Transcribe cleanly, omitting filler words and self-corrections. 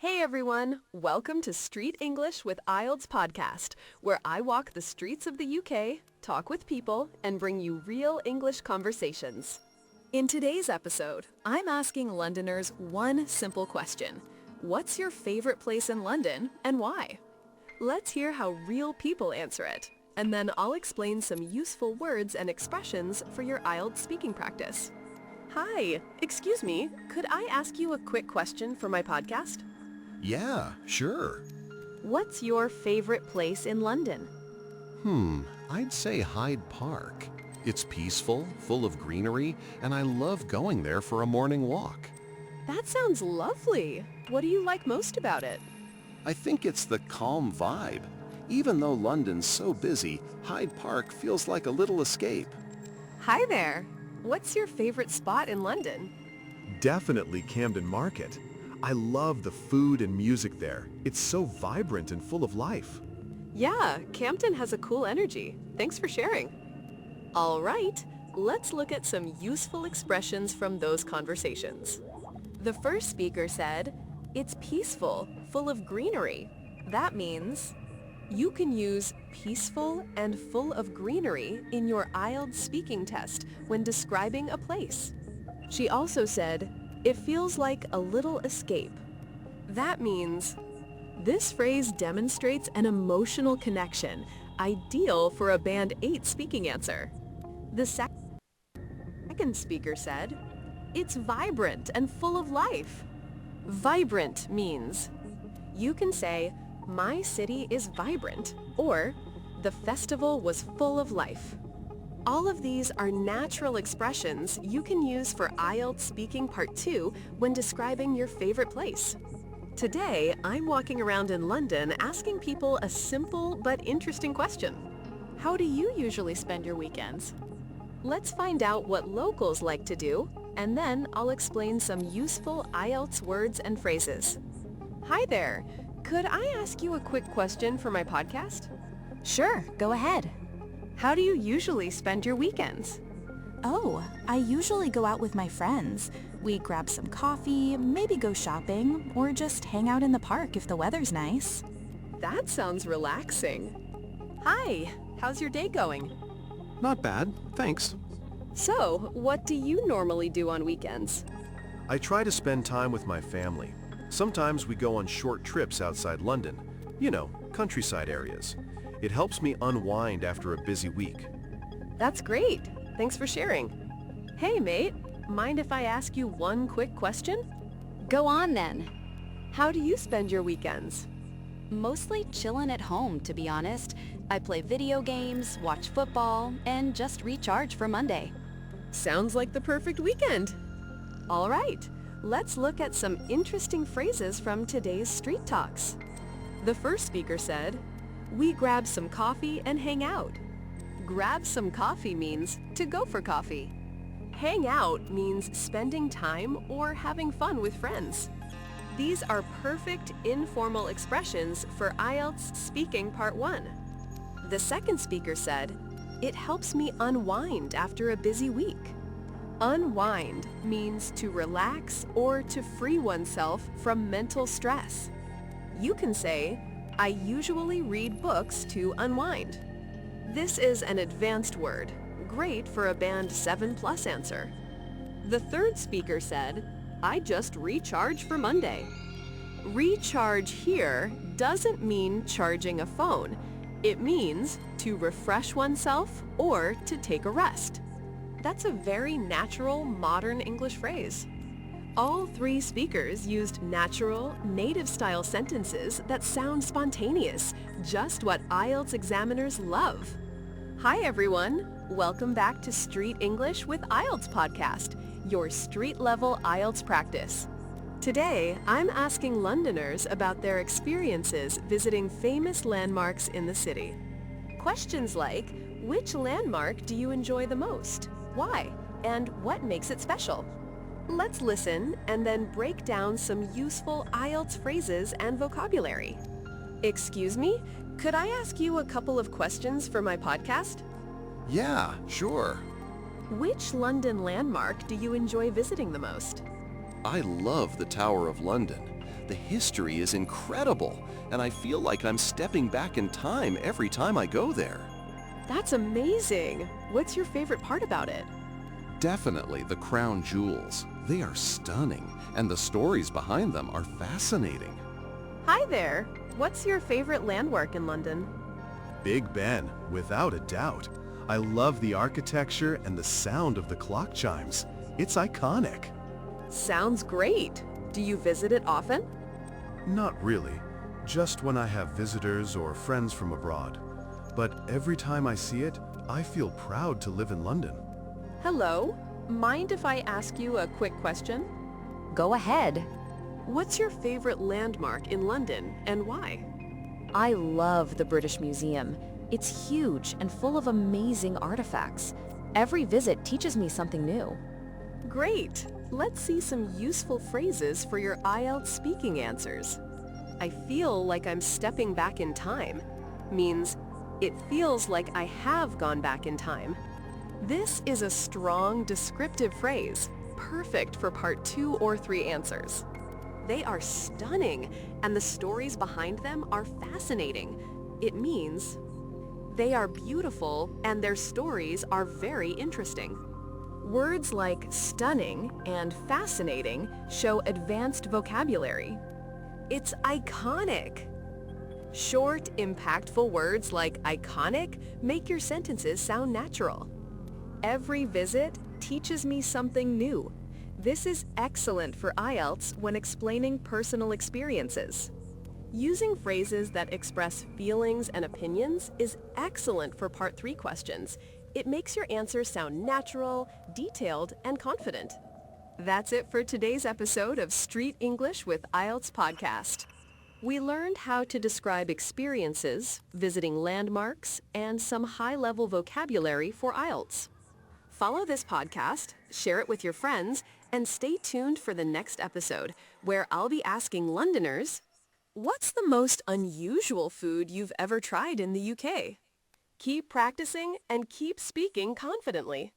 Hey everyone, welcome to Street English with IELTS podcast, where I walk the streets of the UK, talk with people, and bring you real English conversations. In today's episode, I'm asking Londoners one simple question. What's your favorite place in London and why? Let's hear how real people answer it, and then I'll explain some useful words and expressions for your IELTS speaking practice. Hi, excuse me, could I ask you a quick question for my podcast? Yeah, sure. What's your favorite place in London? I'd say Hyde Park. It's peaceful, full of greenery, and I love going there for a morning walk. That sounds lovely. What do you like most about it? I think it's the calm vibe. Even though London's so busy, Hyde Park feels like a little escape. Hi there. What's your favorite spot in London? Definitely Camden Market. I love the food and music there. It's so vibrant and full of life. Yeah, Camden has a cool energy. Thanks for sharing. All right, let's look at some useful expressions from those conversations. The first speaker said, "It's peaceful, full of greenery." That means you can use peaceful and full of greenery in your IELTS speaking test when describing a place. She also said, "It feels like a little escape." That means this phrase demonstrates an emotional connection, ideal for a Band 8 speaking answer. The second speaker said, "It's vibrant and full of life." Vibrant means you can say, "My city is vibrant," or "The festival was full of life." All of these are natural expressions you can use for IELTS Speaking Part 2 when describing your favorite place. Today, I'm walking around in London asking people a simple but interesting question. How do you usually spend your weekends? Let's find out what locals like to do, and then I'll explain some useful IELTS words and phrases. Hi there. Could I ask you a quick question for my podcast? Sure, go ahead. How do you usually spend your weekends? Oh, I usually go out with my friends. We grab some coffee, maybe go shopping, or just hang out in the park if the weather's nice. That sounds relaxing. Hi, how's your day going? Not bad, thanks. So, what do you normally do on weekends? I try to spend time with my family. Sometimes we go on short trips outside London. You know, countryside areas. It helps me unwind after a busy week. That's great. Thanks for sharing. Hey, mate, mind if I ask you one quick question? Go on then. How do you spend your weekends? Mostly chillin' at home, to be honest. I play video games, watch football, and just recharge for Monday. Sounds like the perfect weekend. All right, let's look at some interesting phrases from today's Street Talks. The first speaker said, "We grab some coffee and hang out." Grab some coffee means to go for coffee. Hang out means spending time or having fun with friends. These are perfect informal expressions for IELTS Speaking Part 1. The second speaker said, "It helps me unwind after a busy week." Unwind means to relax or to free oneself from mental stress. You can say, "I usually read books to unwind." This is an advanced word, great for a Band 7+ answer. The third speaker said, "I just recharge for Monday." Recharge here doesn't mean charging a phone. It means to refresh oneself or to take a rest. That's a very natural modern English phrase. All three speakers used natural, native-style sentences that sound spontaneous, just what IELTS examiners love. Hi everyone, welcome back to Street English with IELTS podcast, your street-level IELTS practice. Today, I'm asking Londoners about their experiences visiting famous landmarks in the city. Questions like, which landmark do you enjoy the most? Why? And what makes it special? Let's listen and then break down some useful IELTS phrases and vocabulary. Excuse me, could I ask you a couple of questions for my podcast? Yeah, sure. Which London landmark do you enjoy visiting the most? I love the Tower of London. The history is incredible, and I feel like I'm stepping back in time every time I go there. That's amazing. What's your favorite part about it? Definitely the crown jewels. They are stunning, and the stories behind them are fascinating. Hi there. What's your favorite landmark in London? Big Ben, without a doubt. I love the architecture and the sound of the clock chimes. It's iconic. Sounds great. Do you visit it often? Not really, just when I have visitors or friends from abroad. But every time I see it, I feel proud to live in London. Hello. Mind if I ask you a quick question? Go ahead. What's your favorite landmark in London and why? I love the British Museum. It's huge and full of amazing artifacts. Every visit teaches me something new. Great. Let's see some useful phrases for your IELTS speaking answers. I feel like I'm stepping back in time means it feels like I have gone back in time. This is a strong descriptive phrase, perfect for part 2 or 3 answers. They are stunning, and the stories behind them are fascinating. It means they are beautiful and their stories are very interesting. Words like stunning and fascinating show advanced vocabulary. It's iconic. Short, impactful words like iconic make your sentences sound natural. Every visit teaches me something new. This is excellent for IELTS when explaining personal experiences. Using phrases that express feelings and opinions is excellent for Part 3 questions. It makes your answers sound natural, detailed, and confident. That's it for today's episode of Street English with IELTS Podcast. We learned how to describe experiences, visiting landmarks, and some high-level vocabulary for IELTS. Follow this podcast, share it with your friends, and stay tuned for the next episode, where I'll be asking Londoners, what's the most unusual food you've ever tried in the UK? Keep practicing and keep speaking confidently.